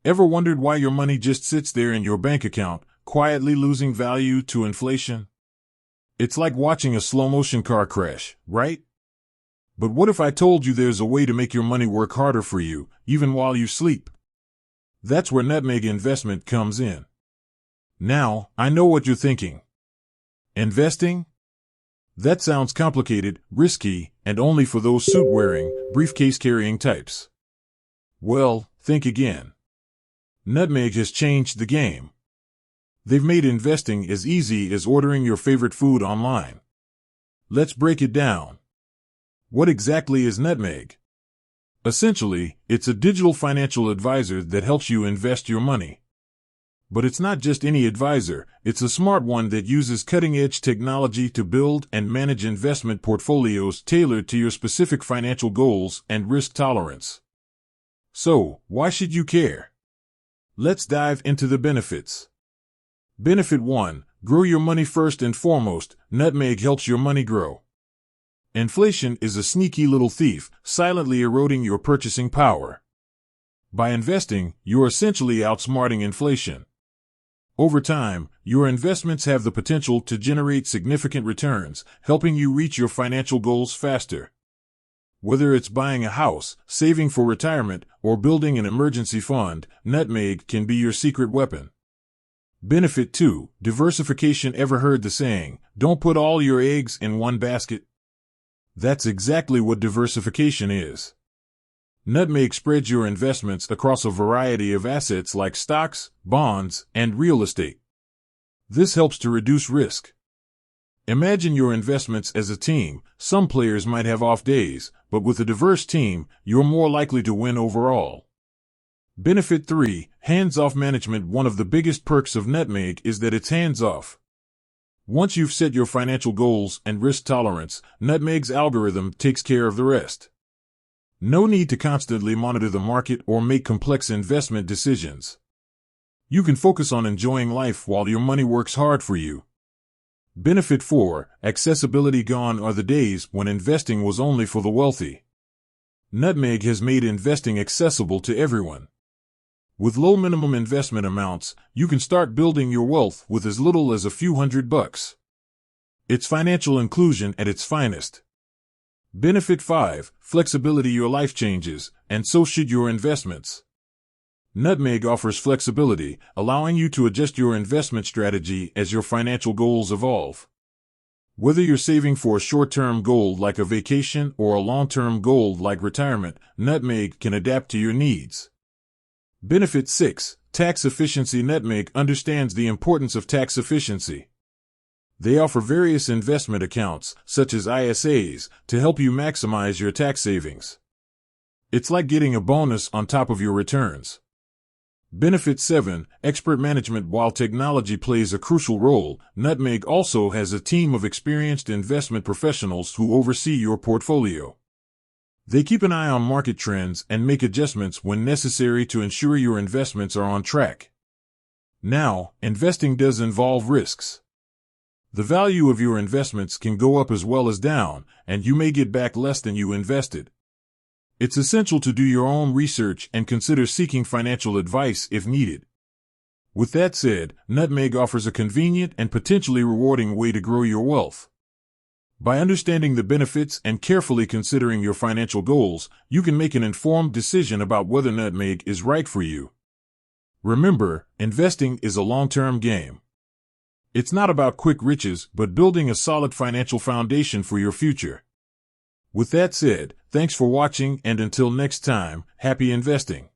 Ever wondered why your money just sits there in your bank account, quietly losing value to inflation? It's like watching a slow-motion car crash, right? But what if I told you there's a way to make your money work harder for you, even while you sleep? That's where Nutmeg investment comes in. Now, I know what you're thinking. Investing? That sounds complicated, risky, and only for those suit-wearing, briefcase-carrying types. Well, think again. Nutmeg has changed the game. They've made investing as easy as ordering your favorite food online. Let's break it down. What exactly is Nutmeg? Essentially, it's a digital financial advisor that helps you invest your money. But it's not just any advisor, it's a smart one that uses cutting-edge technology to build and manage investment portfolios tailored to your specific financial goals and risk tolerance. So, why should you care? Let's dive into the benefits. Benefit 1. Grow your money. First and foremost, Nutmeg helps your money grow. Inflation is a sneaky little thief, silently eroding your purchasing power. By investing, you're essentially outsmarting inflation. Over time, your investments have the potential to generate significant returns, helping you reach your financial goals faster. Whether it's buying a house, saving for retirement, or building an emergency fund, Nutmeg can be your secret weapon. Benefit 2. Diversification. Ever heard the saying, "Don't put all your eggs in one basket"? That's exactly what diversification is. Nutmeg spreads your investments across a variety of assets like stocks, bonds, and real estate. This helps to reduce risk. Imagine your investments as a team. Some players might have off days, but with a diverse team, you're more likely to win overall. Benefit 3. Hands-off management. One of the biggest perks of Nutmeg is that it's hands-off. Once you've set your financial goals and risk tolerance, Nutmeg's algorithm takes care of the rest. No need to constantly monitor the market or make complex investment decisions. You can focus on enjoying life while your money works hard for you. Benefit 4. Accessibility. Gone are the days when investing was only for the wealthy. Nutmeg has made investing accessible to everyone. With low minimum investment amounts, you can start building your wealth with as little as a few $100. It's financial inclusion at its finest. Benefit 5. Flexibility. Your life changes, and so should your investments. Nutmeg offers flexibility, allowing you to adjust your investment strategy as your financial goals evolve. Whether you're saving for a short-term goal like a vacation or a long-term goal like retirement, Nutmeg can adapt to your needs. Benefit 6. Tax efficiency. Nutmeg understands the importance of tax efficiency. They offer various investment accounts, such as ISAs, to help you maximize your tax savings. It's like getting a bonus on top of your returns. Benefit 7. Expert management. While technology plays a crucial role, Nutmeg also has a team of experienced investment professionals who oversee your portfolio. They keep an eye on market trends and make adjustments when necessary to ensure your investments are on track. Now, investing does involve risks. The value of your investments can go up as well as down, and you may get back less than you invested. It's essential to do your own research and consider seeking financial advice if needed. With that said, Nutmeg offers a convenient and potentially rewarding way to grow your wealth. By understanding the benefits and carefully considering your financial goals, you can make an informed decision about whether Nutmeg is right for you. Remember, investing is a long-term game. It's not about quick riches, but building a solid financial foundation for your future. With that said, thanks for watching, and until next time, happy investing.